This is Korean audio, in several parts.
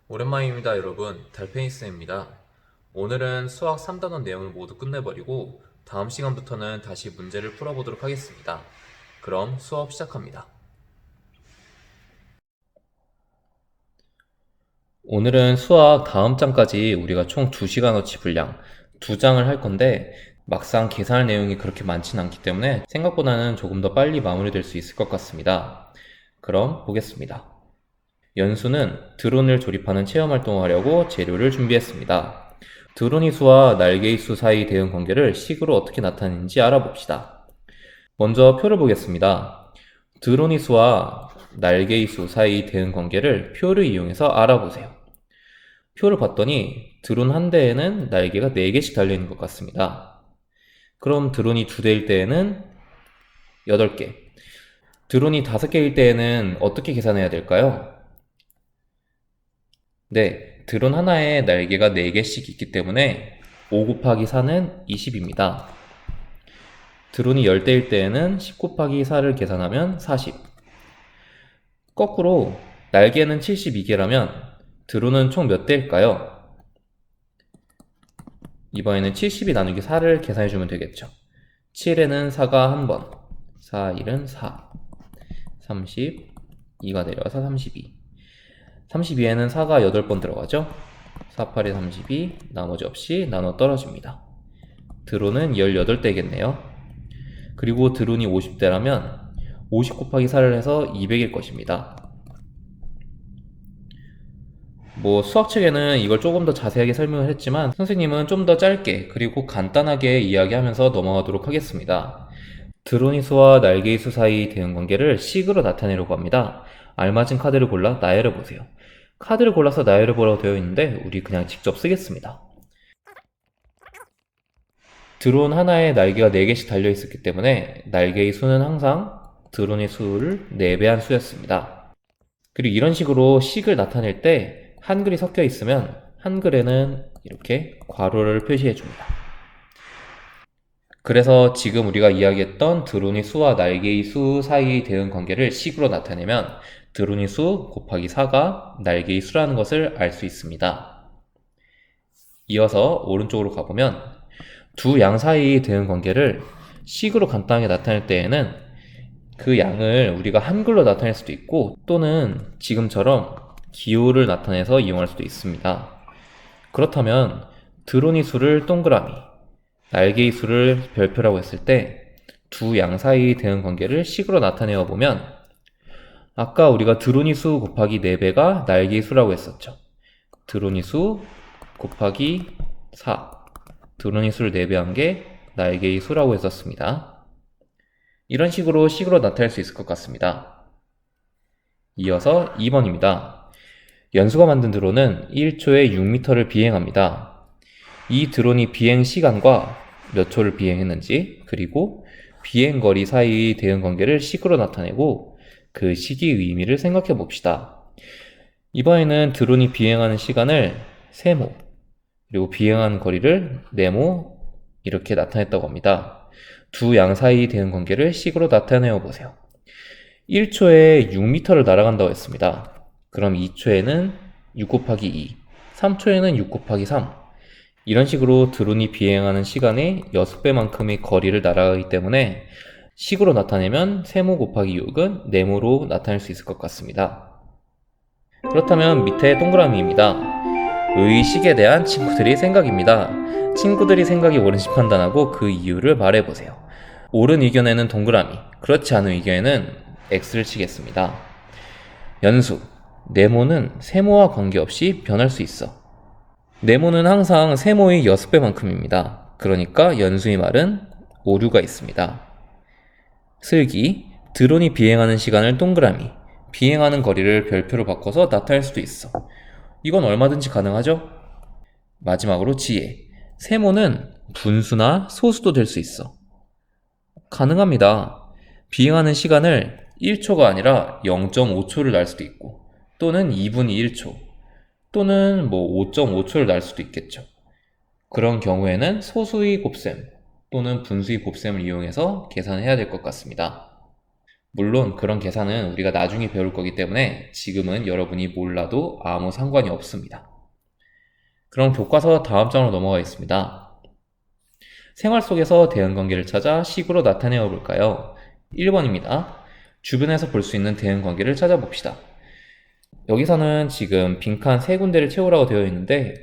오랜만입니다, 여러분. 달팽이쌤입니다. 오늘은 수학 3단원 내용을 모두 끝내버리고 다음 시간부터는 다시 문제를 풀어보도록 하겠습니다. 그럼 수업 시작합니다. 오늘은 수학 다음 장까지 우리가 총 2시간어치 분량 2장을 할 건데 막상 계산할 내용이 그렇게 많지는 않기 때문에 생각보다는 조금 더 빨리 마무리될 수 있을 것 같습니다. 그럼 보겠습니다. 연수는 드론을 조립하는 체험활동을 하려고 재료를 준비했습니다. 드론이 수와 날개의 수 사이 대응 관계를 식으로 어떻게 나타내는지 알아봅시다. 먼저 표를 보겠습니다. 드론이 수와 날개의 수 사이 대응 관계를 표를 이용해서 알아보세요. 표를 봤더니 드론 한 대에는 날개가 4개씩 달려있는 것 같습니다. 그럼 드론이 2대일 때에는 8개, 드론이 5개일 때에는 어떻게 계산해야 될까요? 네, 드론 하나에 날개가 4개씩 있기 때문에 5 곱하기 4는 20입니다. 드론이 10대일 때에는 10 곱하기 4를 계산하면 40. 거꾸로 날개는 72개라면 드론은 총 몇 대일까요? 이번에는 72 나누기 4를 계산해주면 되겠죠. 7에는 4가 한 번, 4, 1은 4, 30, 2가 내려와서 32. 32에는 4가 8번 들어가죠. 4, 8에 32, 나머지 없이 나눠 떨어집니다. 드론은 18대겠네요. 그리고 드론이 50대라면 50 곱하기 4를 해서 200일 것입니다. 수학 책에는 이걸 조금 더 자세하게 설명을 했지만 선생님은 좀 더 짧게 그리고 간단하게 이야기하면서 넘어가도록 하겠습니다. 드론이 수와 날개의 수 사이 대응 관계를 식으로 나타내려고 합니다. 알맞은 카드를 골라 나열해 보세요. 카드를 골라서 나열해 보라고 되어 있는데 우리 그냥 직접 쓰겠습니다. 드론 하나에 날개가 4개씩 달려있었기 때문에 날개의 수는 항상 드론의 수를 4배한 수였습니다. 그리고 이런 식으로 식을 나타낼 때 한글이 섞여 있으면 한글에는 이렇게 괄호를 표시해 줍니다. 그래서 지금 우리가 이야기했던 드론의 수와 날개의 수 사이의 대응 관계를 식으로 나타내면 드론의 수 곱하기 4가 날개의 수라는 것을 알 수 있습니다. 이어서 오른쪽으로 가보면 두 양 사이의 대응 관계를 식으로 간단하게 나타낼 때에는 그 양을 우리가 한글로 나타낼 수도 있고 또는 지금처럼 기호를 나타내서 이용할 수도 있습니다. 그렇다면 드론의 수를 동그라미, 날개의 수를 별표라고 했을 때 두 양 사이의 대응 관계를 식으로 나타내어 보면 아까 우리가 드론의 수 곱하기 4배가 날개의 수라고 했었죠. 드론의 수 곱하기 4, 드론의 수를 4배한 게 날개의 수라고 했었습니다. 이런 식으로 식으로 나타낼 수 있을 것 같습니다. 이어서 2번입니다. 연수가 만든 드론은 1초에 6m를 비행합니다. 이 드론이 비행 시간과 몇 초를 비행했는지 그리고 비행거리 사이의 대응 관계를 식으로 나타내고 그 식의 의미를 생각해 봅시다. 이번에는 드론이 비행하는 시간을 세모 그리고 비행한 거리를 네모 이렇게 나타냈다고 합니다. 두 양 사이의 대응 관계를 식으로 나타내어 보세요. 1초에 6m를 날아간다고 했습니다. 그럼 2초에는 6 곱하기 2, 3초에는 6 곱하기 3 이런 식으로 드론이 비행하는 시간의 6배만큼의 거리를 날아가기 때문에 식으로 나타내면 세모 곱하기 6은 네모로 나타낼 수 있을 것 같습니다. 그렇다면 밑에 동그라미입니다. 의식에 대한 친구들의 생각입니다. 친구들이 생각이 옳은지 판단하고 그 이유를 말해보세요. 옳은 의견에는 동그라미, 그렇지 않은 의견에는 X를 치겠습니다. 연수, 네모는 세모와 관계없이 변할 수 있어. 네모는 항상 세모의 6배만큼입니다. 그러니까 연수의 말은 오류가 있습니다. 슬기, 드론이 비행하는 시간을 동그라미, 비행하는 거리를 별표로 바꿔서 나타낼 수도 있어. 이건 얼마든지 가능하죠? 마지막으로 지혜, 세모는 분수나 소수도 될 수 있어. 가능합니다. 비행하는 시간을 1초가 아니라 0.5초를 날 수도 있고 또는 2분의 1초 또는 5.5초를 날 수도 있겠죠. 그런 경우에는 소수의 곱셈 또는 분수의 곱셈을 이용해서 계산해야 될 것 같습니다. 물론 그런 계산은 우리가 나중에 배울 거기 때문에 지금은 여러분이 몰라도 아무 상관이 없습니다. 그럼 교과서 다음 장으로 넘어가겠습니다. 생활 속에서 대응관계를 찾아 식으로 나타내어 볼까요? 1번입니다. 주변에서 볼 수 있는 대응관계를 찾아봅시다. 여기서는 지금 빈칸 3군데를 채우라고 되어 있는데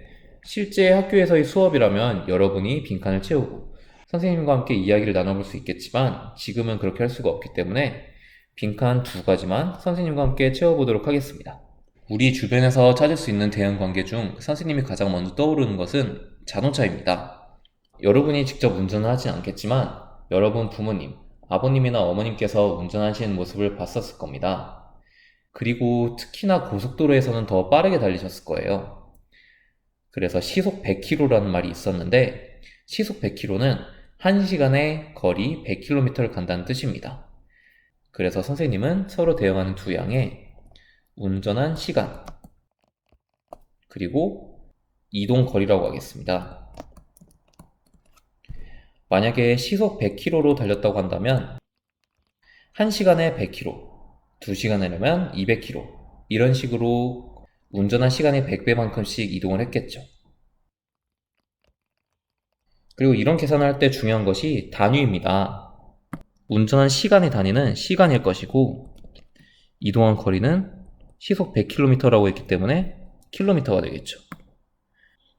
실제 학교에서의 수업이라면 여러분이 빈칸을 채우고 선생님과 함께 이야기를 나눠볼 수 있겠지만 지금은 그렇게 할 수가 없기 때문에 빈칸 2가지만 선생님과 함께 채워보도록 하겠습니다. 우리 주변에서 찾을 수 있는 대응관계 중 선생님이 가장 먼저 떠오르는 것은 자동차입니다. 여러분이 직접 운전을 하진 않겠지만 여러분 부모님, 아버님이나 어머님께서 운전하시는 모습을 봤었을 겁니다. 그리고 특히나 고속도로에서는 더 빠르게 달리셨을 거예요. 그래서 시속 100km라는 말이 있었는데 시속 100km는 1시간에 거리 100km를 간다는 뜻입니다. 그래서 선생님은 서로 대응하는 두 양의 운전한 시간 그리고 이동 거리라고 하겠습니다. 만약에 시속 100km로 달렸다고 한다면 1시간에 100km, 2시간이라면 200km 이런 식으로 운전한 시간의 100배만큼씩 이동을 했겠죠. 그리고 이런 계산을 할 때 중요한 것이 단위입니다. 운전한 시간의 단위는 시간일 것이고 이동한 거리는 시속 100km라고 했기 때문에 킬로미터가 되겠죠.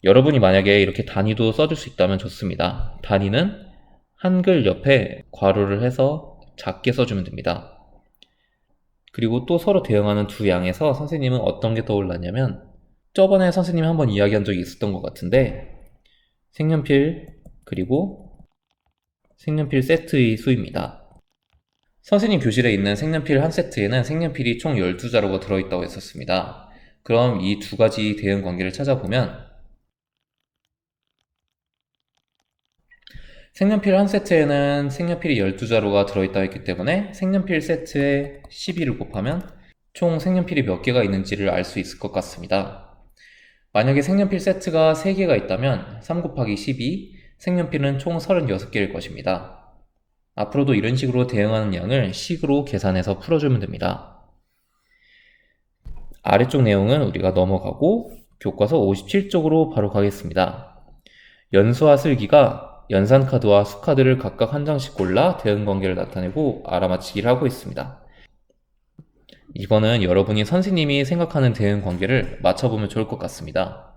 여러분이 만약에 이렇게 단위도 써줄 수 있다면 좋습니다. 단위는 한글 옆에 괄호를 해서 작게 써주면 됩니다. 그리고 또 서로 대응하는 두 양에서 선생님은 어떤 게 떠올랐냐면 저번에 선생님이 한번 이야기한 적이 있었던 것 같은데 색연필 그리고 색연필 세트의 수입니다. 선생님 교실에 있는 색연필 한 세트에는 색연필이 총 12자루가 들어있다고 했었습니다. 그럼 이 두 가지 대응 관계를 찾아보면 색연필 한 세트에는 색연필이 12자루가 들어있다고 했기 때문에 색연필 세트에 12를 곱하면 총 색연필이 몇 개가 있는지를 알 수 있을 것 같습니다. 만약에 색연필 세트가 3개가 있다면 3 곱하기 12, 색연필은 총 36개일 것입니다. 앞으로도 이런 식으로 대응하는 양을 식으로 계산해서 풀어주면 됩니다. 아래쪽 내용은 우리가 넘어가고 교과서 57쪽으로 바로 가겠습니다. 연수와 슬기가 연산카드와 수카드를 각각 한 장씩 골라 대응관계를 나타내고 알아맞히기를 하고 있습니다. 이거는 여러분이 선생님이 생각하는 대응관계를 맞춰보면 좋을 것 같습니다.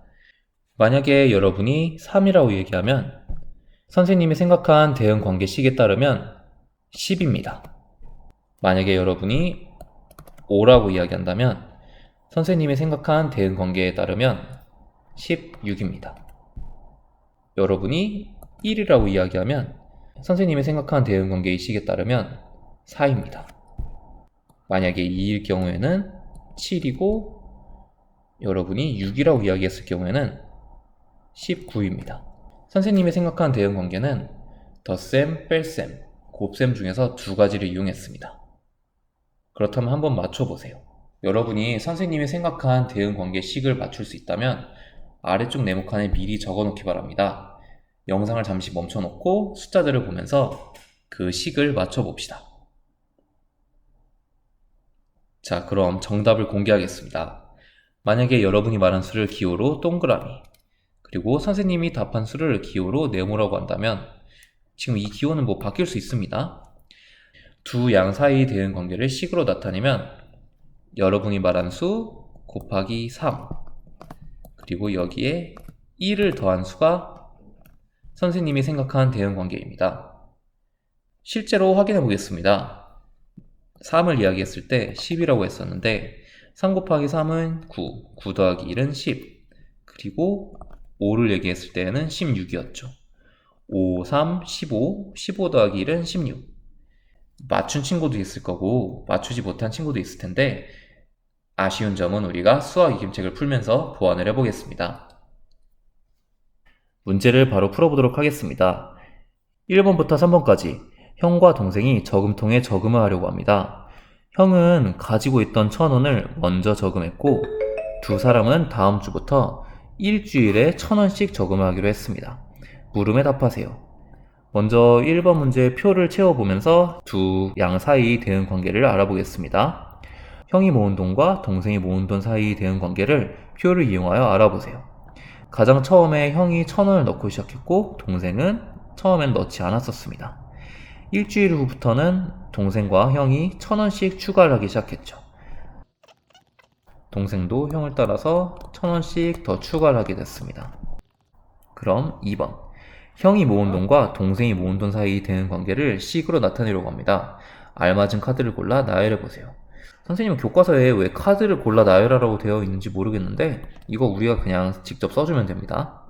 만약에 여러분이 3이라고 얘기하면 선생님이 생각한 대응관계식에 따르면 10입니다. 만약에 여러분이 5라고 이야기한다면 선생님이 생각한 대응관계에 따르면 16입니다. 여러분이 1이라고 이야기하면 선생님이 생각한 대응관계의 식에 따르면 4입니다. 만약에 2일 경우에는 7이고 여러분이 6이라고 이야기했을 경우에는 19입니다. 선생님이 생각한 대응관계는 덧셈, 뺄셈, 곱셈 중에서 두 가지를 이용했습니다. 그렇다면 한번 맞춰보세요. 여러분이 선생님이 생각한 대응관계 식을 맞출 수 있다면 아래쪽 네모칸에 미리 적어놓기 바랍니다. 영상을 잠시 멈춰놓고 숫자들을 보면서 그 식을 맞춰봅시다. 자, 그럼 정답을 공개하겠습니다. 만약에 여러분이 말한 수를 기호로 동그라미, 그리고 선생님이 답한 수를 기호로 네모라고 한다면 지금 이 기호는 바뀔 수 있습니다. 두 양 사이 대응관계를 식으로 나타내면 여러분이 말한 수 곱하기 3 그리고 여기에 1을 더한 수가 선생님이 생각한 대응관계입니다. 실제로 확인해 보겠습니다. 3을 이야기했을 때 10이라고 했었는데 3 곱하기 3은 9, 9 더하기 1은 10 그리고 5를 얘기했을 때는 16이었죠. 5, 3, 15, 15 더하기 1은 16. 맞춘 친구도 있을 거고 맞추지 못한 친구도 있을 텐데 아쉬운 점은 우리가 수학 이김책을 풀면서 보완을 해보겠습니다. 문제를 바로 풀어보도록 하겠습니다. 1번부터 3번까지 형과 동생이 저금통에 저금을 하려고 합니다. 형은 가지고 있던 1,000원을 먼저 저금했고 두 사람은 다음 주부터 일주일에 1,000원씩 저금을 하기로 했습니다. 물음에 답하세요. 먼저 1번 문제 표를 채워보면서 두 양 사이 대응 관계를 알아보겠습니다. 형이 모은 돈과 동생이 모은 돈 사이 대응 관계를 표를 이용하여 알아보세요. 가장 처음에 형이 1,000원을 넣고 시작했고 동생은 처음엔 넣지 않았었습니다. 일주일 후부터는 동생과 형이 1,000원씩 추가를 하기 시작했죠. 동생도 형을 따라서 1,000원씩 더 추가를 하게 됐습니다. 그럼 2번. 형이 모은 돈과 동생이 모은 돈 사이 되는 관계를 식으로 나타내려고 합니다. 알맞은 카드를 골라 나열해보세요. 선생님은 교과서에 왜 카드를 골라 나열하라고 되어 있는지 모르겠는데 이거 우리가 그냥 직접 써주면 됩니다.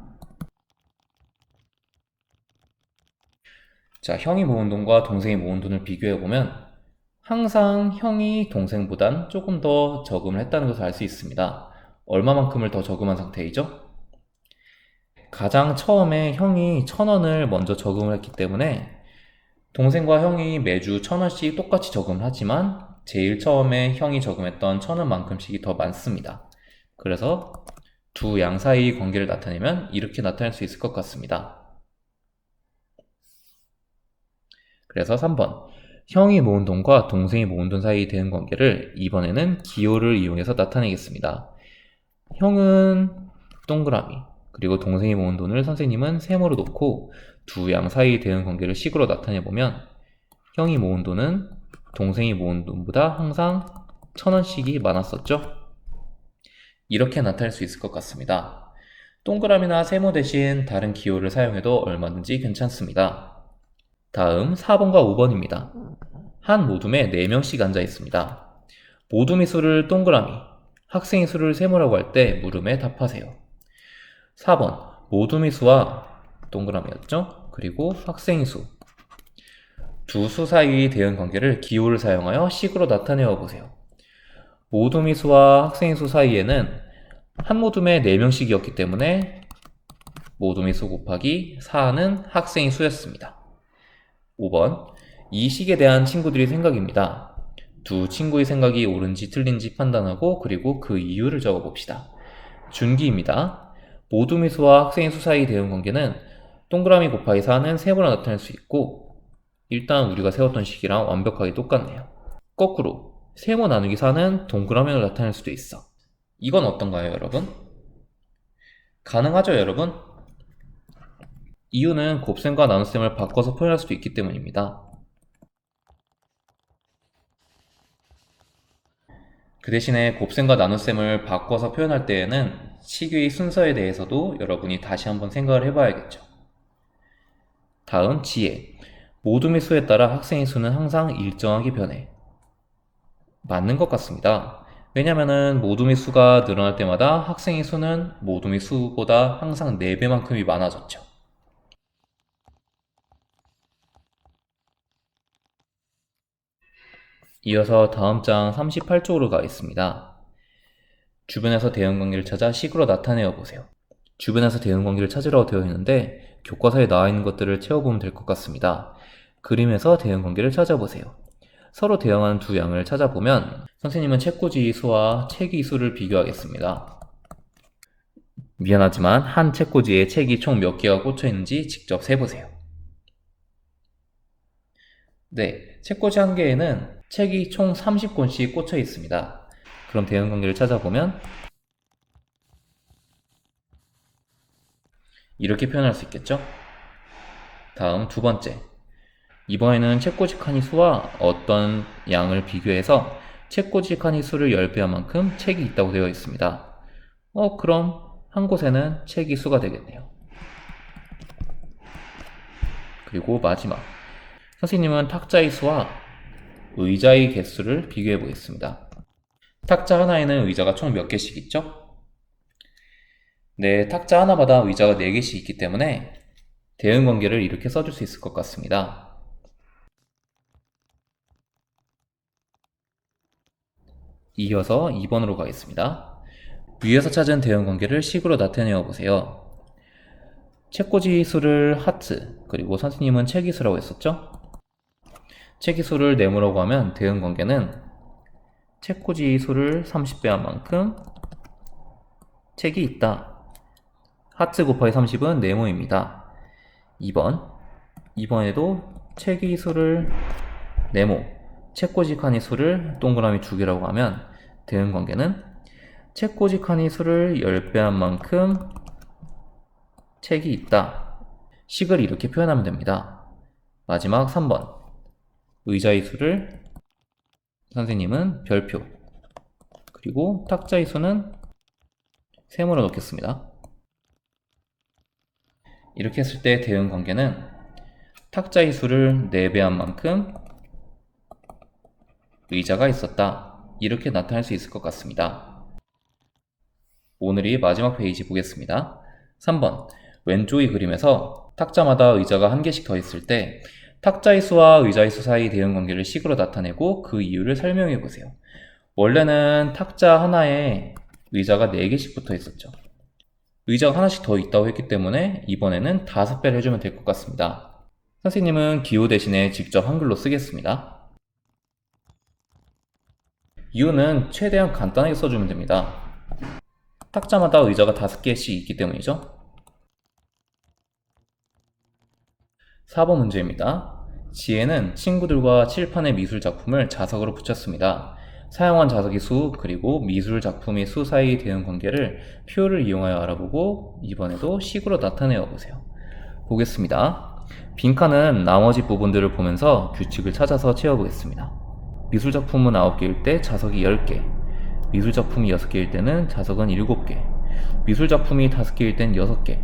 자, 형이 모은 돈과 동생이 모은 돈을 비교해보면 항상 형이 동생보단 조금 더 저금을 했다는 것을 알 수 있습니다. 얼마만큼을 더 저금한 상태이죠? 가장 처음에 형이 1,000원을 먼저 저금을 했기 때문에 동생과 형이 매주 1,000원씩 똑같이 저금을 하지만 제일 처음에 형이 저금했던 1,000원만큼씩이 더 많습니다. 그래서 두 양 사이 관계를 나타내면 이렇게 나타낼 수 있을 것 같습니다. 그래서 3번. 형이 모은 돈과 동생이 모은 돈 사이 되는 관계를 이번에는 기호를 이용해서 나타내겠습니다. 형은 동그라미, 그리고 동생이 모은 돈을 선생님은 세모로 놓고 두 양 사이 되는 관계를 식으로 나타내보면 형이 모은 돈은 동생이 모은 돈보다 항상 1,000원씩이 많았었죠? 이렇게 나타낼 수 있을 것 같습니다. 동그라미나 세모 대신 다른 기호를 사용해도 얼마든지 괜찮습니다. 다음 4번과 5번입니다. 한 모둠에 4명씩 앉아 있습니다. 모둠이 수를 동그라미, 학생의 수를 세모라고 할 때 물음에 답하세요. 4번 모둠이 수와 동그라미였죠? 그리고 학생의 수. 두 수 사이의 대응 관계를 기호를 사용하여 식으로 나타내어 보세요. 모둠이 수와 학생의 수 사이에는 한 모둠에 4명씩이었기 때문에 모둠이 수 곱하기 4는 학생의 수였습니다. 5번 이 식에 대한 친구들의 생각입니다. 두 친구의 생각이 옳은지 틀린지 판단하고 그리고 그 이유를 적어봅시다. 준기입니다. 모둠이 수와 학생의 수 사이 대응 관계는 동그라미 곱하기 4는 세모로 나타낼 수 있고 일단 우리가 세웠던 식이랑 완벽하게 똑같네요. 거꾸로 세모 나누기 4는 동그라미로 나타낼 수도 있어. 이건 어떤가요, 여러분? 가능하죠, 여러분? 이유는 곱셈과 나눗셈을 바꿔서 표현할 수도 있기 때문입니다. 그 대신에 곱셈과 나눗셈을 바꿔서 표현할 때에는 식의 순서에 대해서도 여러분이 다시 한번 생각을 해봐야겠죠. 다음 지혜. 모둠의 수에 따라 학생의 수는 항상 일정하게 변해. 맞는 것 같습니다. 왜냐면은 모둠의 수가 늘어날 때마다 학생의 수는 모둠의 수보다 항상 4배만큼이 많아졌죠. 이어서 다음 장 38쪽으로 가겠습니다. 주변에서 대응관계를 찾아 식으로 나타내어 보세요. 주변에서 대응관계를 찾으라고 되어 있는데 교과서에 나와 있는 것들을 채워보면 될 것 같습니다. 그림에서 대응관계를 찾아보세요. 서로 대응하는 두 양을 찾아보면 선생님은 책꽂이 수와 책의 수를 비교하겠습니다. 미안하지만 한 책꽂이에 책이 총 몇 개가 꽂혀 있는지 직접 세보세요. 네, 책꽂이 한 개에는 책이 총 30권씩 꽂혀 있습니다. 그럼 대응관계를 찾아보면 이렇게 표현할 수 있겠죠? 다음 두 번째. 이번에는 책꽂이 칸의 수와 어떤 양을 비교해서 책꽂이 칸의 수를 10배한 만큼 책이 있다고 되어 있습니다. 그럼 한 곳에는 책이 수가 되겠네요. 그리고 마지막. 선생님은 탁자의 수와 의자의 개수를 비교해 보겠습니다. 탁자 하나에는 의자가 총 몇 개씩 있죠? 네, 탁자 하나마다 의자가 4개씩 있기 때문에 대응 관계를 이렇게 써줄 수 있을 것 같습니다. 이어서 2번으로 가겠습니다. 위에서 찾은 대응 관계를 식으로 나타내어 보세요. 책꽂이 수를 하트, 그리고 선생님은 책이 수라고 했었죠? 책이 수를 네모라고 하면 대응 관계는 책꽂이 수를 30배한 만큼 책이 있다. 하트 곱하기 30은 네모입니다. 2번. 이번에도 책의 수를 네모, 책꽂이칸의 수를 동그라미 2개라고 하면 대응 관계는 책꽂이칸의 수를 10배 한 만큼 책이 있다. 식을 이렇게 표현하면 됩니다. 마지막 3번. 의자의 수를 선생님은 별표, 그리고 탁자의 수는 세모로 넣겠습니다. 이렇게 했을 때 대응 관계는 탁자의 수를 4배 한 만큼 의자가 있었다. 이렇게 나타낼 수 있을 것 같습니다. 오늘이 마지막 페이지 보겠습니다. 3번. 왼쪽의 그림에서 탁자마다 의자가 한 개씩 더 있을 때 탁자의 수와 의자의 수 사이 대응 관계를 식으로 나타내고 그 이유를 설명해 보세요. 원래는 탁자 하나에 의자가 4개씩 붙어 있었죠. 의자가 하나씩 더 있다고 했기 때문에 이번에는 5배를 해주면 될 것 같습니다. 선생님은 기호 대신에 직접 한글로 쓰겠습니다. 이유는 최대한 간단하게 써주면 됩니다. 탁자마다 의자가 5개씩 있기 때문이죠. 4번 문제입니다. 지혜는 친구들과 칠판에 미술 작품을 자석으로 붙였습니다. 사용한 자석의 수 그리고 미술 작품의 수 사이 대응 관계를 표를 이용하여 알아보고 이번에도 식으로 나타내어 보세요. 보겠습니다. 빈칸은 나머지 부분들을 보면서 규칙을 찾아서 채워보겠습니다. 미술 작품은 9개일 때 자석이 10개, 미술 작품이 6개일 때는 자석은 7개, 미술 작품이 5개일 땐 6개.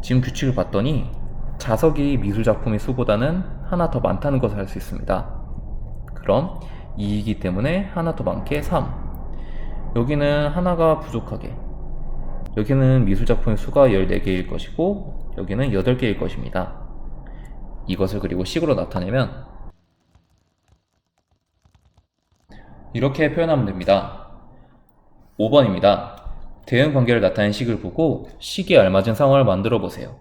지금 규칙을 봤더니 자석이 미술 작품의 수보다는 하나 더 많다는 것을 알 수 있습니다. 그럼 2이기 때문에 하나 더 많게 3. 여기는 하나가 부족하게. 여기는 미술 작품의 수가 14개일 것이고 여기는 8개일 것입니다. 이것을 그리고 식으로 나타내면 이렇게 표현하면 됩니다. 5번입니다. 대응 관계를 나타낸 식을 보고 식에 알맞은 상황을 만들어 보세요.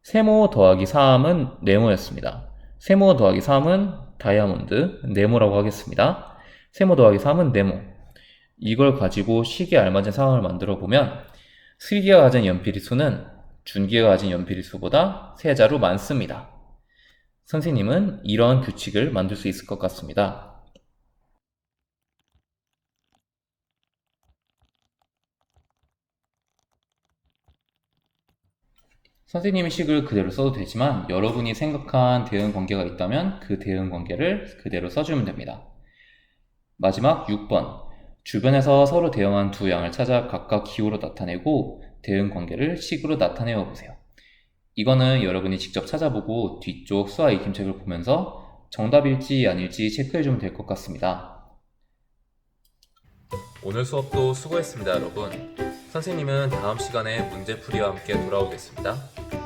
세모 더하기 3은 네모였습니다. 세모 더하기 3은 다이아몬드, 네모라고 하겠습니다. 세모 더하기 3은 네모. 이걸 가지고 식에 알맞은 상황을 만들어 보면 슬기가 가진 연필의 수는 준기가 가진 연필의 수보다 3자루 많습니다. 선생님은 이러한 규칙을 만들 수 있을 것 같습니다. 선생님의 식을 그대로 써도 되지만 여러분이 생각한 대응 관계가 있다면 그 대응 관계를 그대로 써주면 됩니다. 마지막 6번. 주변에서 서로 대응한 두 양을 찾아 각각 기호로 나타내고 대응 관계를 식으로 나타내어 보세요. 이거는 여러분이 직접 찾아보고 뒤쪽 수화 익힘책을 보면서 정답일지 아닐지 체크해주면 될 것 같습니다. 오늘 수업도 수고했습니다, 여러분. 선생님은 다음 시간에 문제풀이와 함께 돌아오겠습니다.